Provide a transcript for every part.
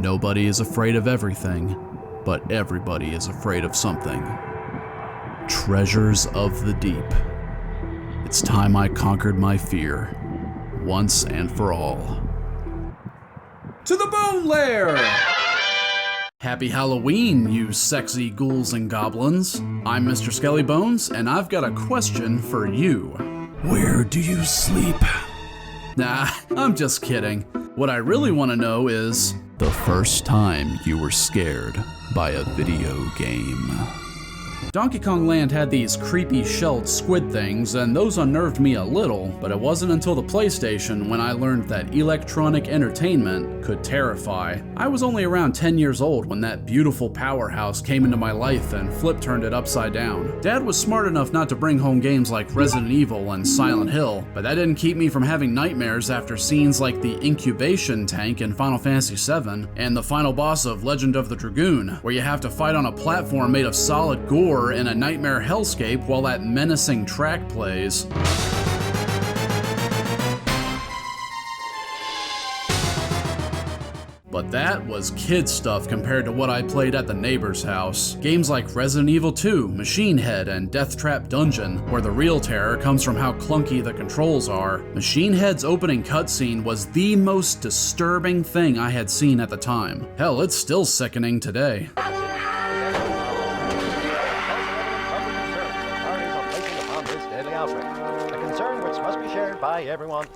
Nobody is afraid of everything, but everybody is afraid of something. Treasures of the deep. It's time I conquered my fear, once and for all. To the bone lair! Happy Halloween, you sexy ghouls and goblins. I'm Mr. Skellybones, and I've got a question for you. Where do you sleep? Nah, I'm just kidding. What I really want to know is the first time you were scared by a video game. Donkey Kong Land had these creepy shelled squid things, and those unnerved me a little, but it wasn't until the PlayStation when I learned that electronic entertainment could terrify. I was only around 10 years old when that beautiful powerhouse came into my life and Flip turned it upside down. Dad was smart enough not to bring home games like Resident Evil and Silent Hill, but that didn't keep me from having nightmares after scenes like the incubation tank in Final Fantasy VII and the final boss of Legend of the Dragoon, where you have to fight on a platform made of solid gore in a nightmare hellscape while that menacing track plays. But that was kid stuff compared to what I played at the neighbor's house. Games like Resident Evil 2, Machine Head, and Death Trap Dungeon, where the real terror comes from how clunky the controls are. Machine Head's opening cutscene was the most disturbing thing I had seen at the time. Hell, it's still sickening today. By everyone.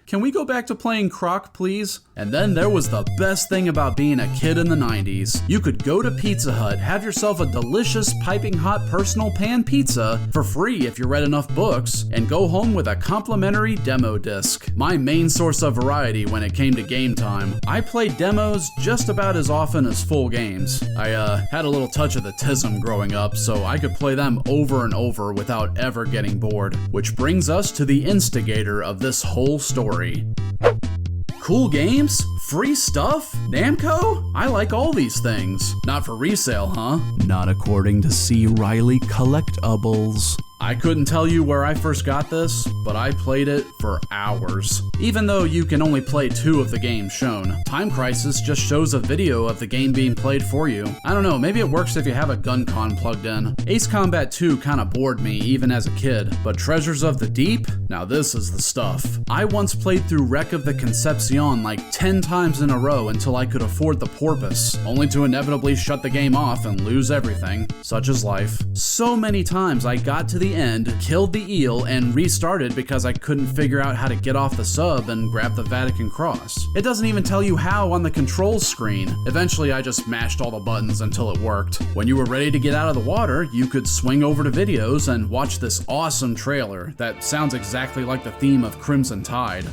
Can we go back to playing Croc, please? And then there was the best thing about being a kid in the 90s. You could go to Pizza Hut, have yourself a delicious piping hot personal pan pizza for free if you read enough books, and go home with a complimentary demo disc. My main source of variety when it came to game time. I played demos just about as often as full games. I had a little touch of the tism growing up, so I could play them over and over without ever getting bored. Which brings us to the instigator of this whole story. Cool games? Free stuff? Namco? I like all these things. Not for resale, huh? Not according to C. Riley Collectables. I couldn't tell you where I first got this, but I played it for hours. Even though you can only play 2 of the games shown. Time Crisis just shows a video of the game being played for you. I don't know, maybe it works if you have a gun con plugged in. Ace Combat 2 kinda bored me even as a kid, but Treasures of the Deep? Now this is the stuff. I once played through Wreck of the Concepcion like 10 times in a row until I could afford the porpoise, only to inevitably shut the game off and lose everything. Such is life. So many times I got to the end, killed the eel, and restarted because I couldn't figure out how to get off the sub and grab the Vatican Cross. It doesn't even tell you how on the controls screen. Eventually I just mashed all the buttons until it worked. When you were ready to get out of the water, you could swing over to videos and watch this awesome trailer that sounds exactly like the theme of Crimson Tide.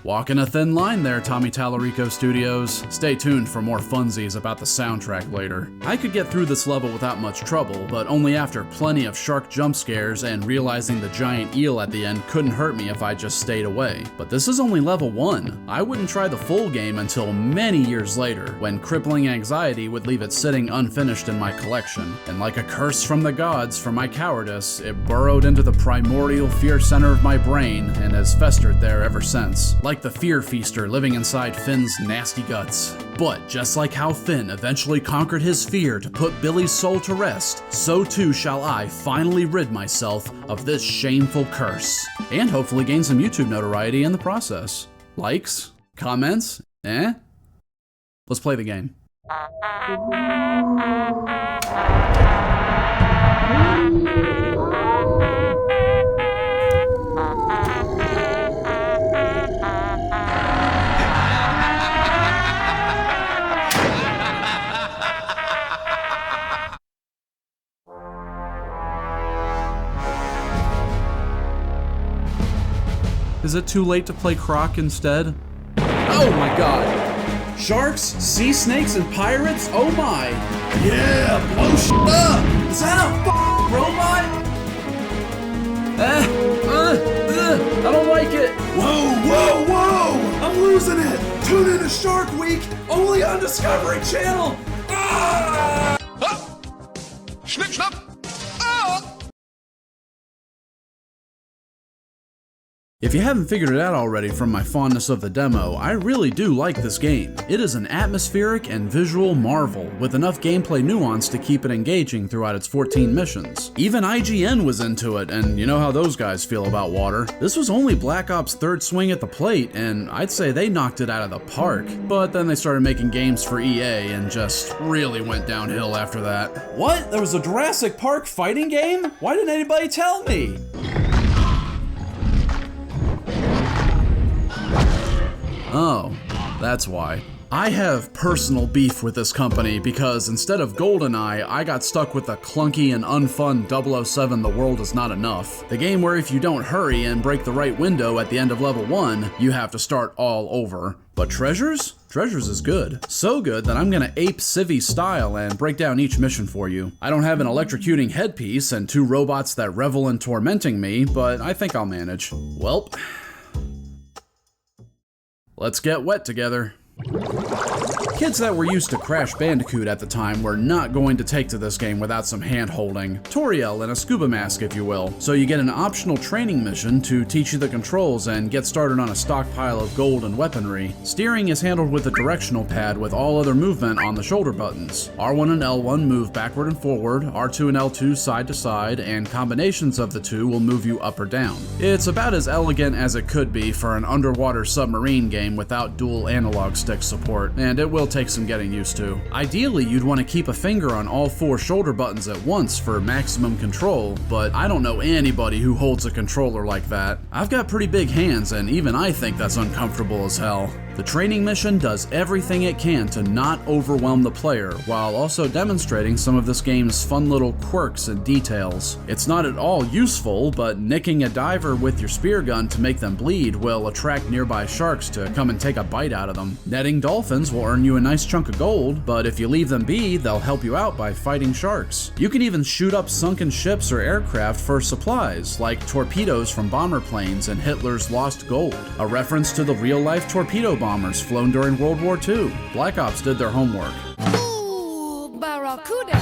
Walking a thin line there, Tommy Tallarico Studios. Stay tuned for more funsies about the soundtrack later. I could get through this level without much trouble, but only after plenty of shark jump scares and realizing the giant eel at the end couldn't hurt me if I just stayed away. But this is only level 1. I wouldn't try the full game until many years later, when crippling anxiety would leave it sitting unfinished in my collection. And like a curse from the gods for my cowardice, it burrowed into the primordial fear center of my brain and has festered there ever since. Like the fear feaster living inside Finn's nasty guts. But just like how Finn eventually conquered his fear to put Billy's soul to rest, so too shall I finally rid myself of this shameful curse. And hopefully gain some YouTube notoriety in the process. Likes? Comments? Let's play the game. Is it too late to play Croc instead? Oh my god! Sharks, sea snakes, and pirates? Oh my! Yeah, blow shit up! Is that a robot? I don't like it! Whoa, whoa, whoa! I'm losing it! Tune in to Shark Week, only on Discovery Channel! Ah! If you haven't figured it out already from my fondness of the demo, I really do like this game. It is an atmospheric and visual marvel, with enough gameplay nuance to keep it engaging throughout its 14 missions. Even IGN was into it, and you know how those guys feel about water. This was only Black Ops' third swing at the plate, and I'd say they knocked it out of the park. But then they started making games for EA and just really went downhill after that. What? There was a Jurassic Park fighting game? Why didn't anybody tell me? Oh, that's why. I have personal beef with this company because instead of GoldenEye, I got stuck with the clunky and unfun 007 The World Is Not Enough. The game where if you don't hurry and break the right window at the end of level 1, you have to start all over. But Treasures? Treasures is good. So good that I'm gonna ape Civvy style and break down each mission for you. I don't have an electrocuting headpiece and 2 robots that revel in tormenting me, but I think I'll manage. Welp. Let's get wet together. Kids that were used to Crash Bandicoot at the time were not going to take to this game without some hand-holding. Toriel and a scuba mask, if you will. So you get an optional training mission to teach you the controls and get started on a stockpile of gold and weaponry. Steering is handled with a directional pad with all other movement on the shoulder buttons. R1 and L1 move backward and forward, R2 and L2 side to side, and combinations of the two will move you up or down. It's about as elegant as it could be for an underwater submarine game without dual analog stick support, and it will take some getting used to. Ideally, you'd want to keep a finger on all 4 shoulder buttons at once for maximum control, but I don't know anybody who holds a controller like that. I've got pretty big hands, and even I think that's uncomfortable as hell. The training mission does everything it can to not overwhelm the player, while also demonstrating some of this game's fun little quirks and details. It's not at all useful, but nicking a diver with your spear gun to make them bleed will attract nearby sharks to come and take a bite out of them. Netting dolphins will earn you a nice chunk of gold, but if you leave them be, they'll help you out by fighting sharks. You can even shoot up sunken ships or aircraft for supplies, like torpedoes from bomber planes in Hitler's Lost Gold, a reference to the real-life torpedo bombers flown during World War II. Black Ops did their homework. Ooh, Barracuda!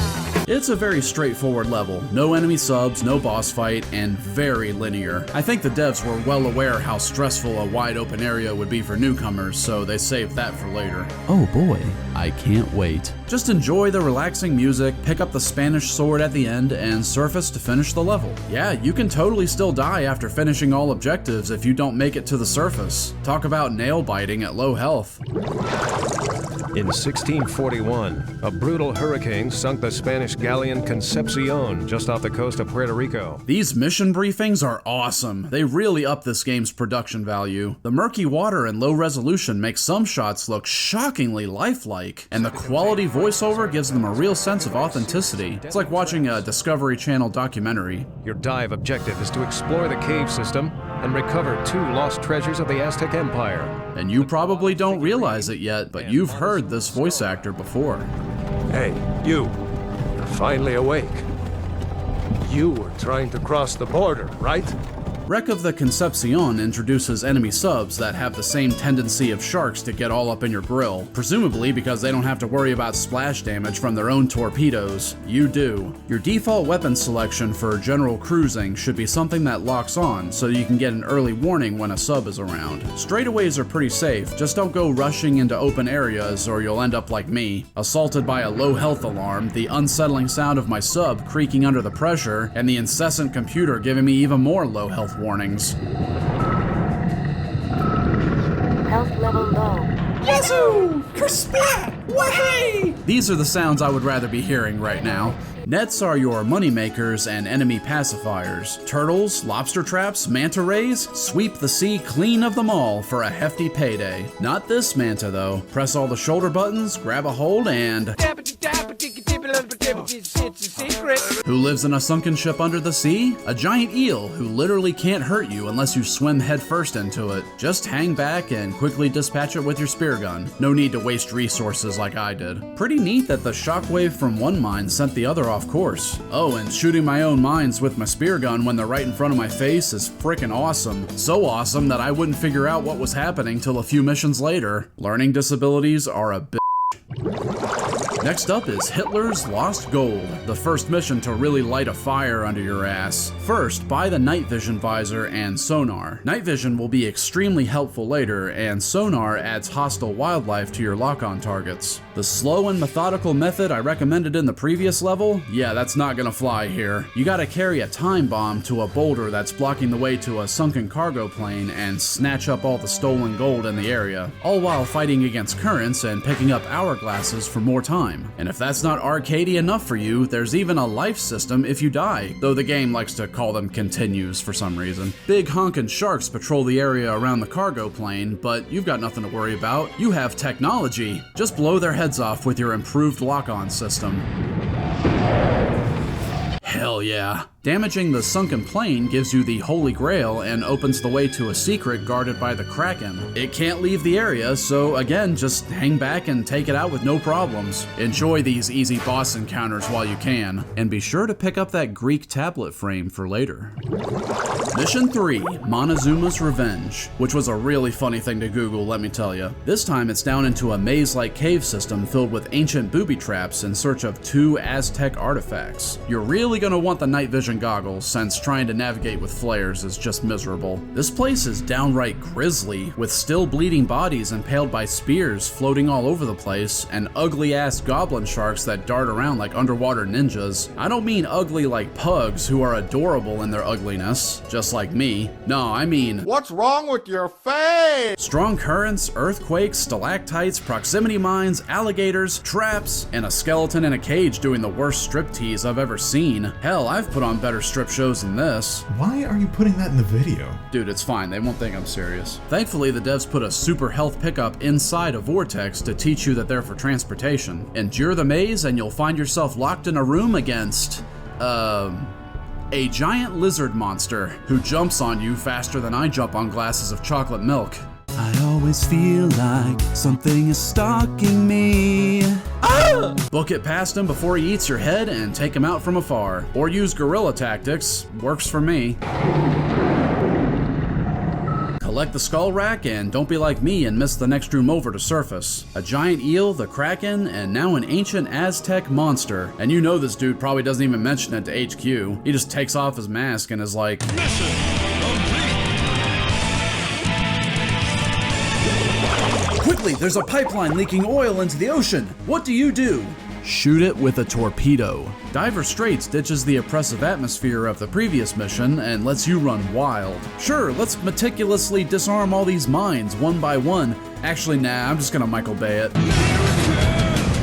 It's a very straightforward level, no enemy subs, no boss fight, and very linear. I think the devs were well aware how stressful a wide open area would be for newcomers, so they saved that for later. Oh boy, I can't wait. Just enjoy the relaxing music, pick up the Spanish sword at the end, and surface to finish the level. Yeah, you can totally still die after finishing all objectives if you don't make it to the surface. Talk about nail biting at low health. In 1641, a brutal hurricane sunk the Spanish galleon Concepcion just off the coast of Puerto Rico. These mission briefings are awesome. They really up this game's production value. The murky water and low resolution make some shots look shockingly lifelike, and the quality voiceover gives them a real sense of authenticity. It's like watching a Discovery Channel documentary. Your dive objective is to explore the cave system and recover 2 lost treasures of the Aztec Empire. And you probably don't realize it yet, but you've heard this voice actor before. Hey, you. You're finally awake. You were trying to cross the border, right? Wreck of the Concepcion introduces enemy subs that have the same tendency of sharks to get all up in your grill, presumably because they don't have to worry about splash damage from their own torpedoes. You do. Your default weapon selection for general cruising should be something that locks on so you can get an early warning when a sub is around. Straightaways are pretty safe, just don't go rushing into open areas or you'll end up like me, assaulted by a low health alarm, the unsettling sound of my sub creaking under the pressure, and the incessant computer giving me even more low health warnings. Health level low. Yazoo! Kersplat! Wahey! These are the sounds I would rather be hearing right now. Nets are your moneymakers and enemy pacifiers. Turtles, lobster traps, manta rays, sweep the sea clean of them all for a hefty payday. Not this manta though. Press all the shoulder buttons, grab a hold, and... Who lives in a sunken ship under the sea? A giant eel who literally can't hurt you unless you swim headfirst into it. Just hang back and quickly dispatch it with your spear gun. No need to waste resources like I did. Pretty neat that the shockwave from one mine sent the other off course. Oh, and shooting my own mines with my spear gun when they're right in front of my face is frickin' awesome. So awesome that I wouldn't figure out what was happening till a few missions later. Learning disabilities are a bitch. Next up is Hitler's Lost Gold, the first mission to really light a fire under your ass. First, buy the night vision visor and sonar. Night vision will be extremely helpful later, and sonar adds hostile wildlife to your lock-on targets. The slow and methodical method I recommended in the previous level, yeah, that's not gonna fly here. You gotta carry a time bomb to a boulder that's blocking the way to a sunken cargo plane and snatch up all the stolen gold in the area, all while fighting against currents and picking up hourglasses for more time. And if that's not arcadey enough for you, there's even a life system if you die, though the game likes to call them continues for some reason. Big honkin' sharks patrol the area around the cargo plane, but you've got nothing to worry about. You have technology. Just blow their heads off with your improved lock-on system. Hell yeah. Damaging the sunken plane gives you the Holy Grail and opens the way to a secret guarded by the Kraken. It can't leave the area, so again, just hang back and take it out with no problems. Enjoy these easy boss encounters while you can, and be sure to pick up that Greek tablet frame for later. Mission 3, Montezuma's Revenge, which was a really funny thing to Google, let me tell you. This time it's down into a maze-like cave system filled with ancient booby traps in search of 2 Aztec artifacts. You're really gonna want the night vision goggles, since trying to navigate with flares is just miserable. This place is downright grisly, with still bleeding bodies impaled by spears floating all over the place, and ugly-ass goblin sharks that dart around like underwater ninjas. I don't mean ugly like pugs, who are adorable in their ugliness, just like me. No, I mean, what's wrong with your face? Strong currents, earthquakes, stalactites, proximity mines, alligators, traps, and a skeleton in a cage doing the worst striptease I've ever seen. Hell, I've put on better strip shows than this. Why are you putting that in the video? Dude, it's fine. They won't think I'm serious. Thankfully, the devs put a super health pickup inside a vortex to teach you that they're for transportation. Endure the maze and you'll find yourself locked in a room against, a giant lizard monster who jumps on you faster than I jump on glasses of chocolate milk. I always feel like something is stalking me. Ah! Book it past him before he eats your head and take him out from afar. Or use guerrilla tactics. Works for me. Collect the skull rack and don't be like me and miss the next room over to surface. A giant eel, the Kraken, and now an ancient Aztec monster. And you know this dude probably doesn't even mention it to HQ. He just takes off his mask and is like, "Mission complete." Quickly, there's a pipeline leaking oil into the ocean. What do? Shoot it with a torpedo. Diver Straits ditches the oppressive atmosphere of the previous mission and lets you run wild. Sure, let's meticulously disarm all these mines one by one. Actually, nah, I'm just gonna Michael Bay it.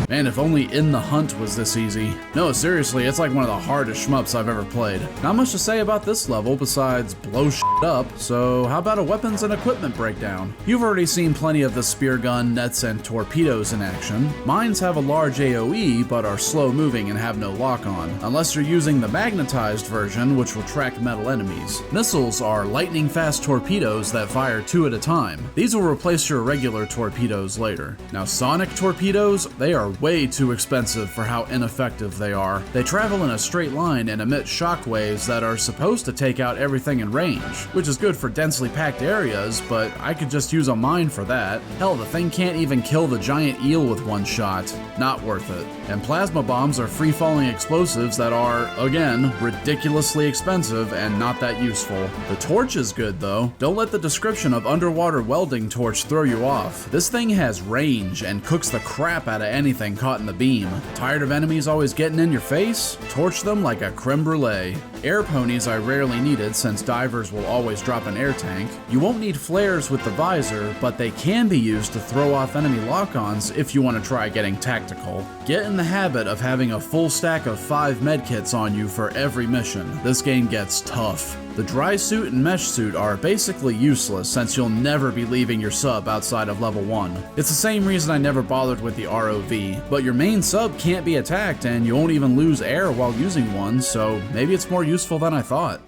Man, if only In the Hunt was this easy. No, seriously, it's like one of the hardest shmups I've ever played. Not much to say about this level besides blow shit up, so how about a weapons and equipment breakdown? You've already seen plenty of the spear gun, nets, and torpedoes in action. Mines have a large AoE, but are slow moving and have no lock-on, unless you're using the magnetized version, which will track metal enemies. Missiles are lightning-fast torpedoes that fire 2 at a time. These will replace your regular torpedoes later. Now, sonic torpedoes, they are way too expensive for how ineffective they are. They travel in a straight line and emit shockwaves that are supposed to take out everything in range, which is good for densely packed areas, but I could just use a mine for that. Hell, the thing can't even kill the giant eel with one shot. Not worth it. And plasma bombs are free-falling explosives that are, again, ridiculously expensive and not that useful. The torch is good though. Don't let the description of underwater welding torch throw you off. This thing has range and cooks the crap out of anything caught in the beam. Tired of enemies always getting in your face? Torch them like a creme brulee. Air ponies I rarely needed since divers will always drop an air tank. You won't need flares with the visor, but they can be used to throw off enemy lock-ons if you want to try getting tactical. Get in the habit of having a full stack of 5 medkits on you for every mission. This game gets tough. The dry suit and mesh suit are basically useless since you'll never be leaving your sub outside of level 1. It's the same reason I never bothered with the ROV, but your main sub can't be attacked and you won't even lose air while using one, so maybe it's more useful than I thought.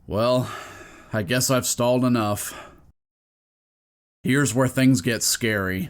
Well, I guess I've stalled enough. Here's where things get scary.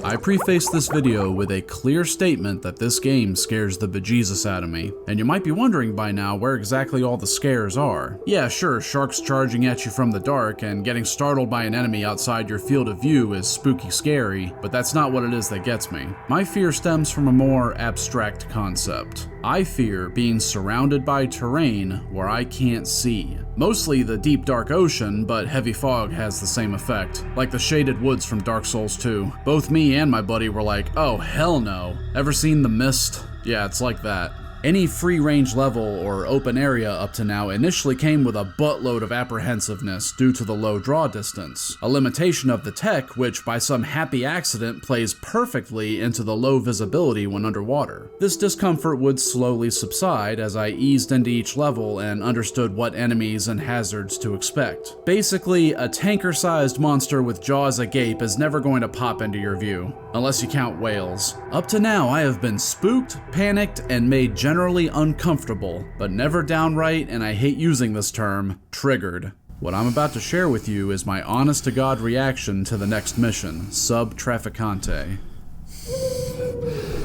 I preface this video with a clear statement that this game scares the bejesus out of me, and you might be wondering by now where exactly all the scares are. Yeah, sure, sharks charging at you from the dark and getting startled by an enemy outside your field of view is spooky scary, but that's not what it is that gets me. My fear stems from a more abstract concept. I fear being surrounded by terrain where I can't see. Mostly the deep dark ocean, but heavy fog has the same effect, like the shaded woods from Dark Souls 2. Both me and my buddy were like, oh hell no. Ever seen The Mist? Yeah, it's like that. Any free-range level or open area up to now initially came with a buttload of apprehensiveness due to the low draw distance, a limitation of the tech which by some happy accident plays perfectly into the low visibility when underwater. This discomfort would slowly subside as I eased into each level and understood what enemies and hazards to expect. Basically, a tanker-sized monster with jaws agape is never going to pop into your view, unless you count whales. Up to now, I have been spooked, panicked, and made generally uncomfortable, but never downright, and I hate using this term, triggered. What I'm about to share with you is my honest-to-God reaction to the next mission, Sub Trafficante.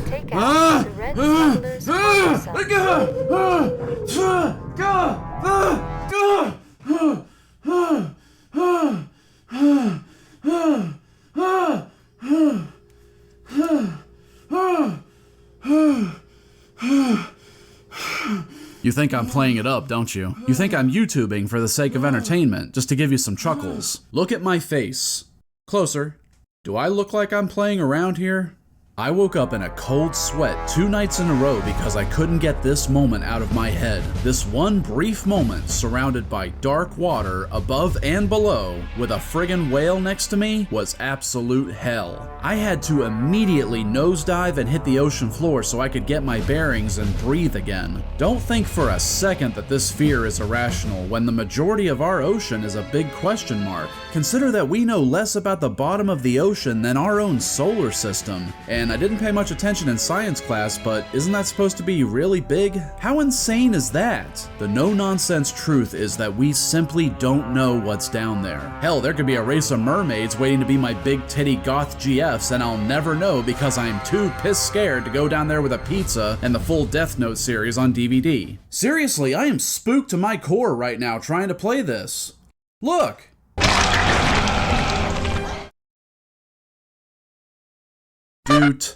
Take out the red traveler's You think I'm playing it up, don't you? You think I'm YouTubing for the sake of entertainment, just to give you some chuckles. Look at my face. Closer. Do I look like I'm playing around here? I woke up in a cold sweat 2 nights in a row because I couldn't get this moment out of my head. This one brief moment surrounded by dark water above and below with a friggin' whale next to me was absolute hell. I had to immediately nosedive and hit the ocean floor so I could get my bearings and breathe again. Don't think for a second that this fear is irrational when the majority of our ocean is a big question mark. Consider that we know less about the bottom of the ocean than our own solar system. And I didn't pay much attention in science class, but isn't that supposed to be really big? How insane is that? The no-nonsense truth is that we simply don't know what's down there. Hell, there could be a race of mermaids waiting to be my big titty goth GFs, and I'll never know because I'm too piss scared to go down there with a pizza and the full Death Note series on DVD. Seriously, I am spooked to my core right now trying to play this. Look! Dude.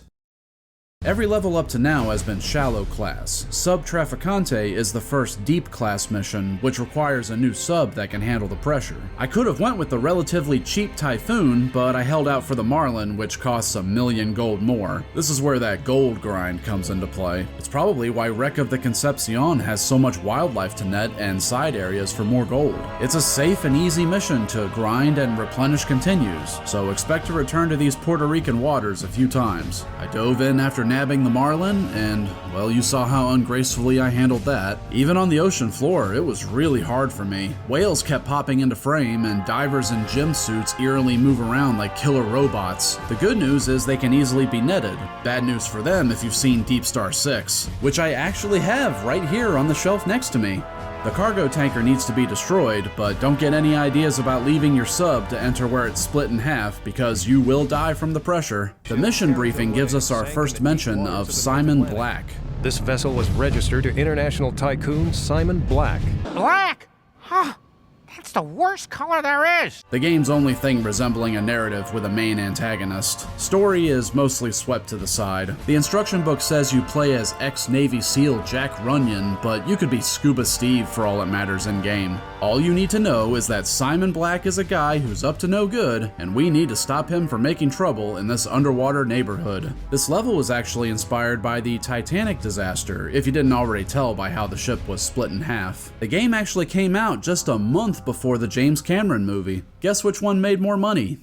Every level up to now has been shallow class. Sub Trafficante is the first deep class mission, which requires a new sub that can handle the pressure. I could have went with the relatively cheap Typhoon, but I held out for the Marlin, which costs 1,000,000 gold more. This is where that gold grind comes into play. It's probably why Wreck of the Concepcion has so much wildlife to net and side areas for more gold. It's a safe and easy mission to grind and replenish continues, so expect to return to these Puerto Rican waters a few times. I dove in after nabbing the Marlin, and, well, you saw how ungracefully I handled that. Even on the ocean floor, it was really hard for me. Whales kept popping into frame, and divers in gym suits eerily move around like killer robots. The good news is they can easily be netted. Bad news for them if you've seen Deep Star 6, which I actually have right here on the shelf next to me. The cargo tanker needs to be destroyed, but don't get any ideas about leaving your sub to enter where it's split in half, because you will die from the pressure. The mission briefing gives us our first mention of Simon Black. This vessel was registered to international tycoon Simon Black. Black? Huh. That's the worst color there is. The game's only thing resembling a narrative with a main antagonist. Story is mostly swept to the side. The instruction book says you play as ex-Navy SEAL Jack Runyon, but you could be Scuba Steve for all it matters in-game. All you need to know is that Simon Black is a guy who's up to no good, and we need to stop him from making trouble in this underwater neighborhood. This level was actually inspired by the Titanic disaster, if you didn't already tell by how the ship was split in half. The game actually came out just a month before the James Cameron movie. Guess which one made more money?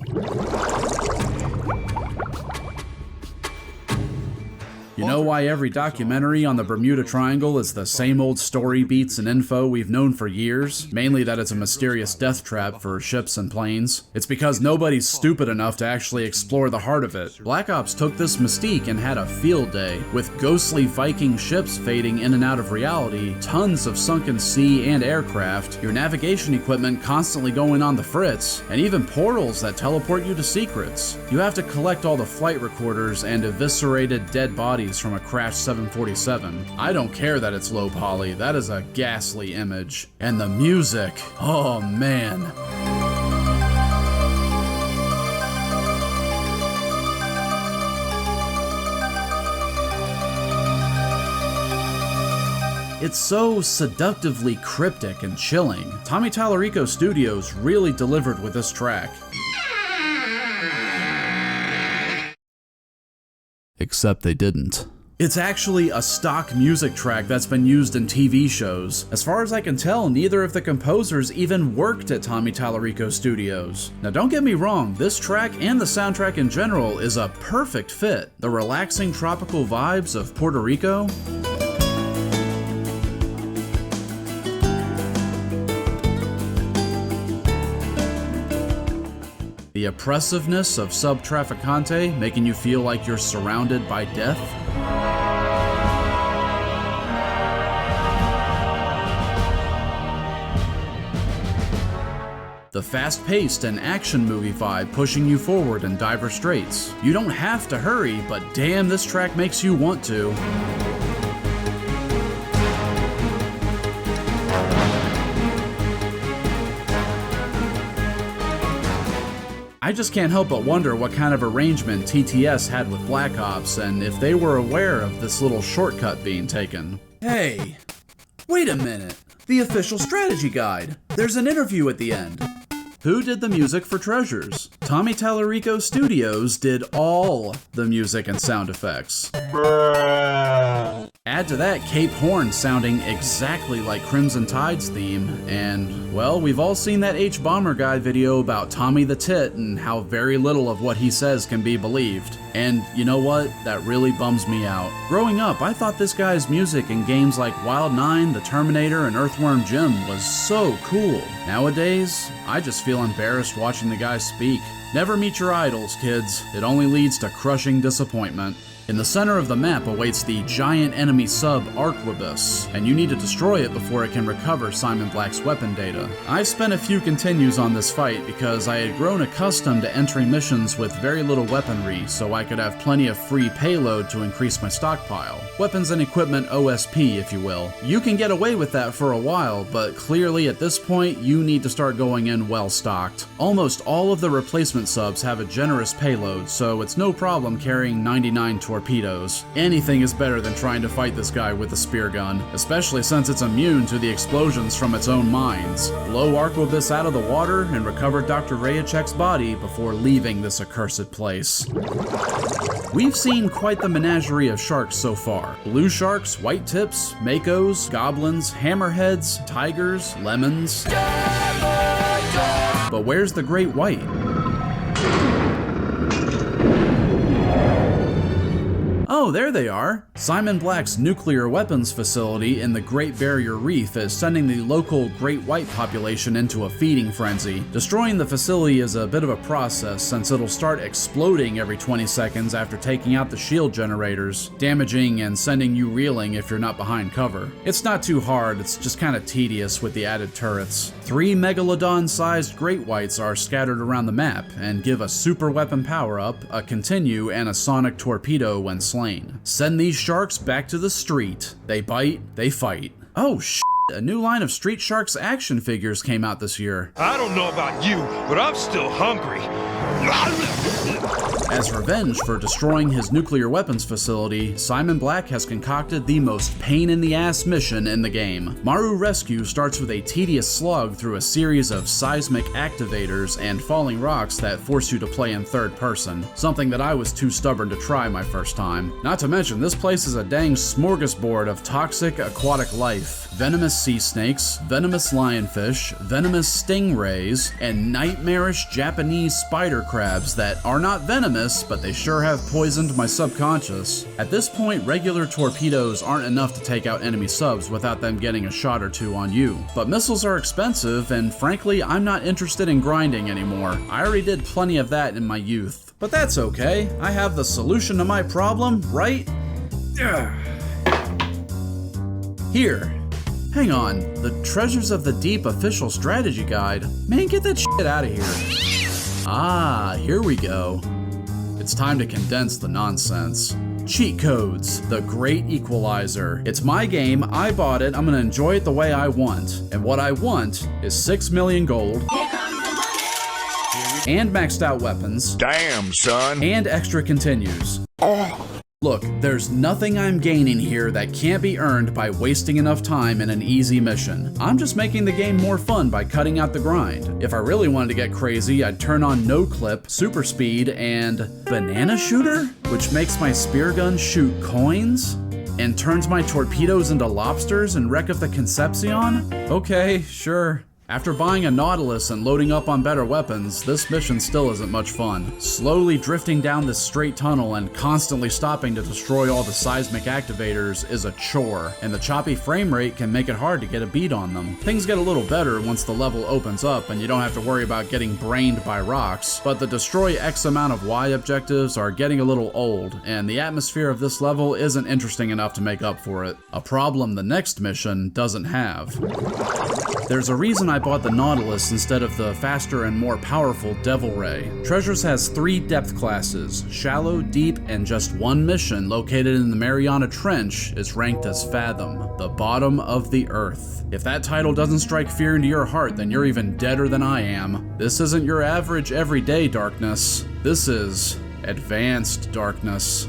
You know why every documentary on the Bermuda Triangle is the same old story beats and info we've known for years? Mainly that it's a mysterious death trap for ships and planes. It's because nobody's stupid enough to actually explore the heart of it. Black Ops took this mystique and had a field day, with ghostly Viking ships fading in and out of reality, tons of sunken sea and aircraft, your navigation equipment constantly going on the fritz, and even portals that teleport you to secrets. You have to collect all the flight recorders and eviscerated dead bodies from a crashed 747. I don't care that it's low poly, that is a ghastly image. And the music, oh man. It's so seductively cryptic and chilling. Tommy Tallarico Studios really delivered with this track. Except they didn't. It's actually a stock music track that's been used in TV shows. As far as I can tell, neither of the composers even worked at Tommy Tallarico Studios. Now don't get me wrong, this track and the soundtrack in general is a perfect fit. The relaxing tropical vibes of Puerto Rico, the oppressiveness of Subtraficante, making you feel like you're surrounded by death. The fast-paced and action movie vibe pushing you forward in Diver Straits. You don't have to hurry, but damn, this track makes you want to. I just can't help but wonder what kind of arrangement TTS had with Black Ops and if they were aware of this little shortcut being taken. Hey, wait a minute. The official strategy guide. There's an interview at the end. Who did the music for Treasures? Tommy Tallarico Studios did all the music and sound effects. Add to that Cape Horn sounding exactly like Crimson Tide's theme, and, well, we've all seen that H-Bomber Guy video about Tommy the Tit and how very little of what he says can be believed. And you know what? That really bums me out. Growing up, I thought this guy's music in games like Wild 9, The Terminator, and Earthworm Jim was so cool. Nowadays, I just feel embarrassed watching the guy speak. Never meet your idols, kids. It only leads to crushing disappointment. In the center of the map awaits the giant enemy sub Arquebus, and you need to destroy it before it can recover Simon Black's weapon data. I've spent a few continues on this fight because I had grown accustomed to entering missions with very little weaponry, so I could have plenty of free payload to increase my stockpile. Weapons and equipment OSP, if you will. You can get away with that for a while, but clearly at this point, you need to start going in well stocked. Almost all of the replacement subs have a generous payload, so it's no problem carrying 99 torpedoes. Anything is better than trying to fight this guy with a spear gun, especially since it's immune to the explosions from its own mines. Blow Arquebus out of the water and recover Dr. Rayachek's body before leaving this accursed place. We've seen quite the menagerie of sharks so far. Blue sharks, white tips, makos, goblins, hammerheads, tigers, lemons. But where's the great white? Oh, there they are! Simon Black's nuclear weapons facility in the Great Barrier Reef is sending the local great white population into a feeding frenzy. Destroying the facility is a bit of a process since it'll start exploding every 20 seconds after taking out the shield generators, damaging and sending you reeling if you're not behind cover. It's not too hard, it's just kinda tedious with the added turrets. 3 megalodon-sized great whites are scattered around the map and give a super weapon power-up, a continue, and a sonic torpedo when slain. Send these sharks back to the street. They bite, they fight. Oh shit, a new line of Street Sharks action figures came out this year. I don't know about you, but I'm still hungry. As revenge for destroying his nuclear weapons facility, Simon Black has concocted the most pain-in-the-ass mission in the game. Maru Rescue starts with a tedious slog through a series of seismic activators and falling rocks that force you to play in third person, something that I was too stubborn to try my first time. Not to mention, this place is a dang smorgasbord of toxic aquatic life. Venomous sea snakes, venomous lionfish, venomous stingrays, and nightmarish Japanese spider crabs that are not venomous honest, but they sure have poisoned my subconscious. At this point, regular torpedoes aren't enough to take out enemy subs without them getting a shot or two on you. But missiles are expensive, and frankly, I'm not interested in grinding anymore. I already did plenty of that in my youth. But that's okay, I have the solution to my problem, right? Here. Hang on, the Treasures of the Deep official strategy guide? Man, get that shit out of here. Ah, here we go. It's time to condense the nonsense. Cheat codes, the great equalizer. It's my game, I bought it, I'm gonna enjoy it the way I want. And what I want is 6 million gold. And maxed out weapons. Damn, son. And extra continues. Look, there's nothing I'm gaining here that can't be earned by wasting enough time in an easy mission. I'm just making the game more fun by cutting out the grind. If I really wanted to get crazy, I'd turn on no clip, super speed, and banana shooter, which makes my spear gun shoot coins and turns my torpedoes into lobsters in Wreck of the Concepcion? Okay, sure. After buying a Nautilus and loading up on better weapons, this mission still isn't much fun. Slowly drifting down this straight tunnel and constantly stopping to destroy all the seismic activators is a chore, and the choppy frame rate can make it hard to get a beat on them. Things get a little better once the level opens up and you don't have to worry about getting brained by rocks, but the destroy X amount of Y objectives are getting a little old, and the atmosphere of this level isn't interesting enough to make up for it. A problem the next mission doesn't have. There's a reason I bought the Nautilus instead of the faster and more powerful Devil Ray. Treasures has 3 depth classes, shallow, deep, and just one mission located in the Mariana Trench is ranked as Fathom, the bottom of the earth. If that title doesn't strike fear into your heart, then you're even deader than I am. This isn't your average everyday darkness. This is advanced darkness.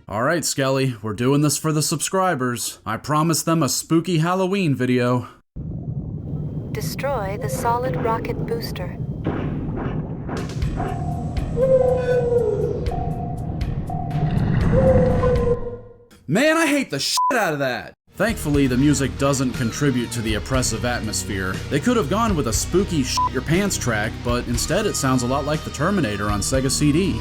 Alright, Skelly, we're doing this for the subscribers. I promised them a spooky Halloween video. Destroy the solid rocket booster. Man, I hate the shit out of that! Thankfully, the music doesn't contribute to the oppressive atmosphere. They could have gone with a spooky shit your pants track, but instead it sounds a lot like the Terminator on Sega CD.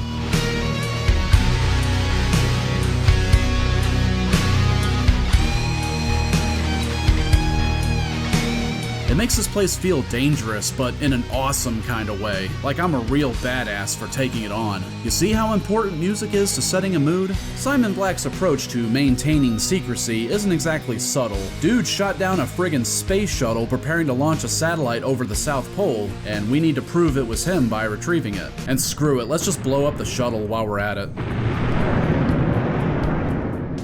It makes this place feel dangerous, but in an awesome kind of way, like I'm a real badass for taking it on. You see how important music is to setting a mood? Simon Black's approach to maintaining secrecy isn't exactly subtle. Dude shot down a friggin' space shuttle preparing to launch a satellite over the South Pole, and we need to prove it was him by retrieving it. And screw it, let's just blow up the shuttle while we're at it.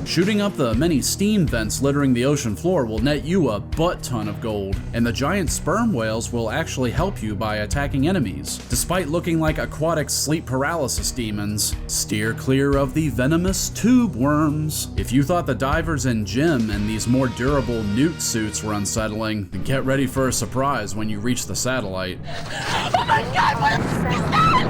Shooting up the many steam vents littering the ocean floor will net you a butt ton of gold, and the giant sperm whales will actually help you by attacking enemies. Despite looking like aquatic sleep paralysis demons, steer clear of the venomous tube worms. If you thought the divers in Gym and these more durable newt suits were unsettling, then get ready for a surprise when you reach the satellite. Oh my god, what is that?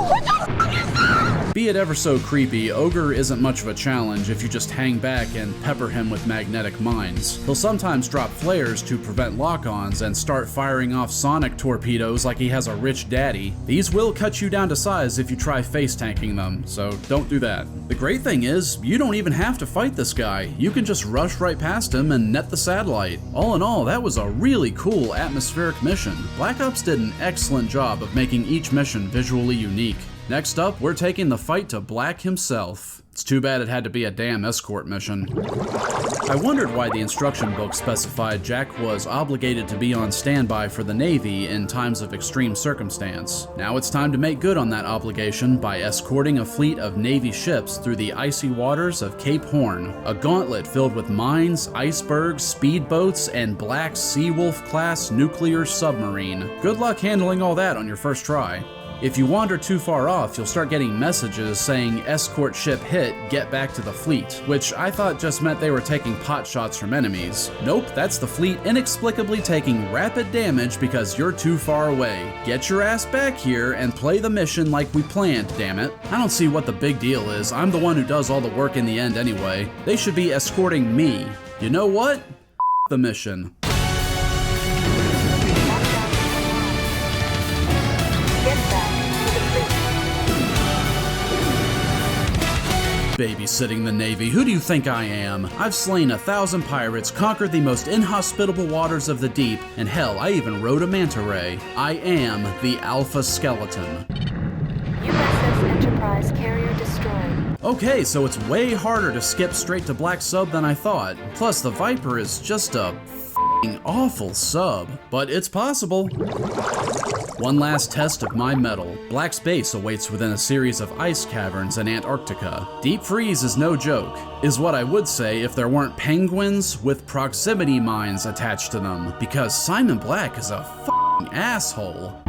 What the fuck is that? Be it ever so creepy, Ogre isn't much of a challenge if you just hang back and pepper him with magnetic mines. He'll sometimes drop flares to prevent lock-ons and start firing off sonic torpedoes like he has a rich daddy. These will cut you down to size if you try face tanking them, so don't do that. The great thing is, you don't even have to fight this guy. You can just rush right past him and net the satellite. All in all, that was a really cool atmospheric mission. Black Ops did an excellent job of making each mission visually unique. Next up, we're taking the fight to Black himself. It's too bad it had to be a damn escort mission. I wondered why the instruction book specified Jack was obligated to be on standby for the Navy in times of extreme circumstance. Now it's time to make good on that obligation by escorting a fleet of Navy ships through the icy waters of Cape Horn, a gauntlet filled with mines, icebergs, speedboats, and Black Seawolf-class nuclear submarine. Good luck handling all that on your first try. If you wander too far off, you'll start getting messages saying escort ship hit, get back to the fleet, which I thought just meant they were taking pot shots from enemies. Nope, that's the fleet inexplicably taking rapid damage because you're too far away. Get your ass back here and play the mission like we planned, damn it. I don't see what the big deal is. I'm the one who does all the work in the end anyway. They should be escorting me. You know what? The mission. Babysitting the Navy, who do you think I am? I've slain 1,000 pirates, conquered the most inhospitable waters of the deep, and hell, I even rode a manta ray. I am the Alpha Skeleton. USS Enterprise carrier destroyed. Okay, so it's way harder to skip straight to Black Sub than I thought. Plus, the Viper is just a f***ing awful sub, but it's possible. One last test of my mettle. Black space awaits within a series of ice caverns in Antarctica. Deep freeze is no joke, is what I would say if there weren't penguins with proximity mines attached to them, because Simon Black is a f***ing asshole.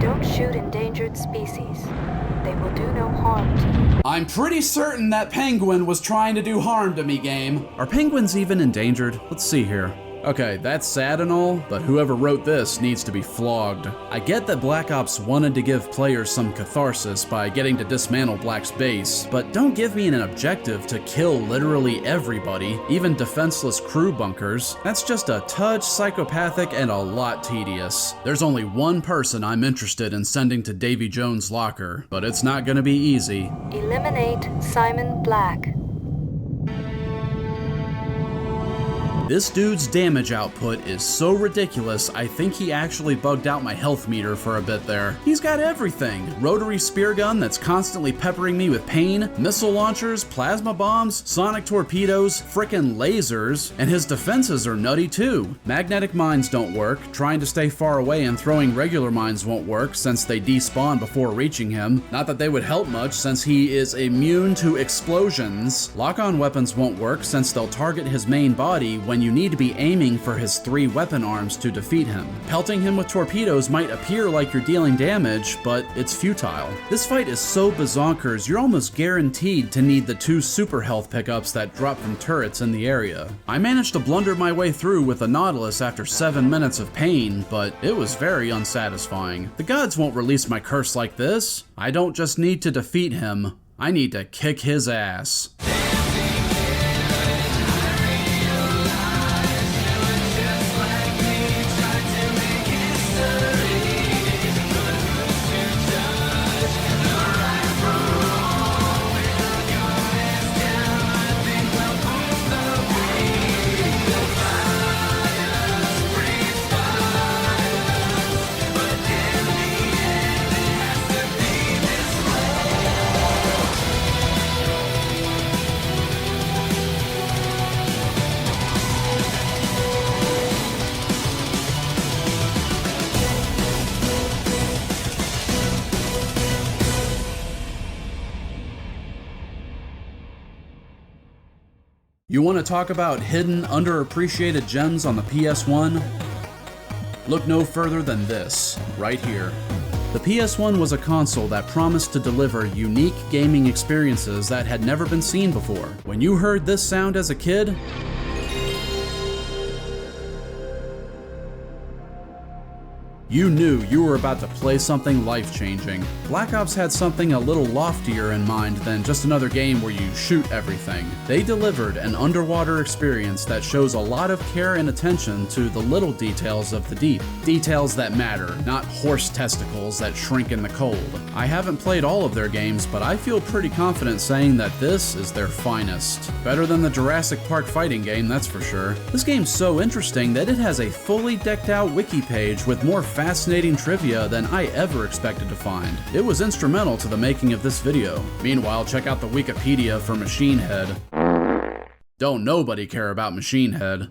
Don't shoot endangered species. They will do no harm to you. I'm pretty certain that penguin was trying to do harm to me, game. Are penguins even endangered? Let's see here. Okay, that's sad and all, but whoever wrote this needs to be flogged. I get that Black Ops wanted to give players some catharsis by getting to dismantle Black's base, but don't give me an objective to kill literally everybody, even defenseless crew bunkers. That's just a touch psychopathic and a lot tedious. There's only one person I'm interested in sending to Davy Jones' locker, but it's not gonna be easy. Eliminate Simon Black. This dude's damage output is so ridiculous, I think he actually bugged out my health meter for a bit there. He's got everything. Rotary spear gun that's constantly peppering me with pain, missile launchers, plasma bombs, sonic torpedoes, frickin' lasers, and his defenses are nutty too. Magnetic mines don't work, trying to stay far away and throwing regular mines won't work since they despawn before reaching him. Not that they would help much since he is immune to explosions. Lock-on weapons won't work since they'll target his main body when you need to be aiming for his 3 weapon arms to defeat him. Pelting him with torpedoes might appear like you're dealing damage, but it's futile. This fight is so bazonkers, you're almost guaranteed to need the 2 super health pickups that drop from turrets in the area. I managed to blunder my way through with the Nautilus after 7 minutes of pain, but it was very unsatisfying. The gods won't release my curse like this. I don't just need to defeat him, I need to kick his ass. You want to talk about hidden, underappreciated gems on the PS1? Look no further than this, right here. The PS1 was a console that promised to deliver unique gaming experiences that had never been seen before. When you heard this sound as a kid, you knew you were about to play something life-changing. Black Ops had something a little loftier in mind than just another game where you shoot everything. They delivered an underwater experience that shows a lot of care and attention to the little details of the deep. Details that matter, not horse testicles that shrink in the cold. I haven't played all of their games, but I feel pretty confident saying that this is their finest. Better than the Jurassic Park fighting game, that's for sure. This game's so interesting that it has a fully decked out wiki page with more fascinating trivia than I ever expected to find. It was instrumental to the making of this video. Meanwhile, check out the Wikipedia for Machine Head. Don't nobody care about Machine Head.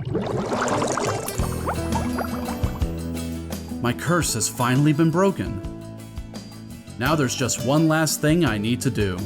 My curse has finally been broken. Now there's just one last thing I need to do.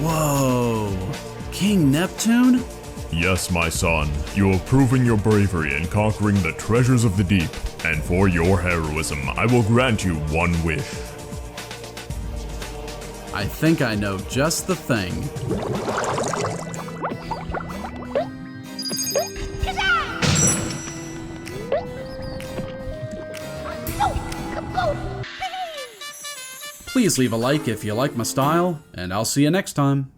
Whoa. King Neptune? Yes, my son. You have proven your bravery in conquering the treasures of the deep, and for your heroism, I will grant you one wish. I think I know just the thing. Please leave a like if you like my style, and I'll see you next time.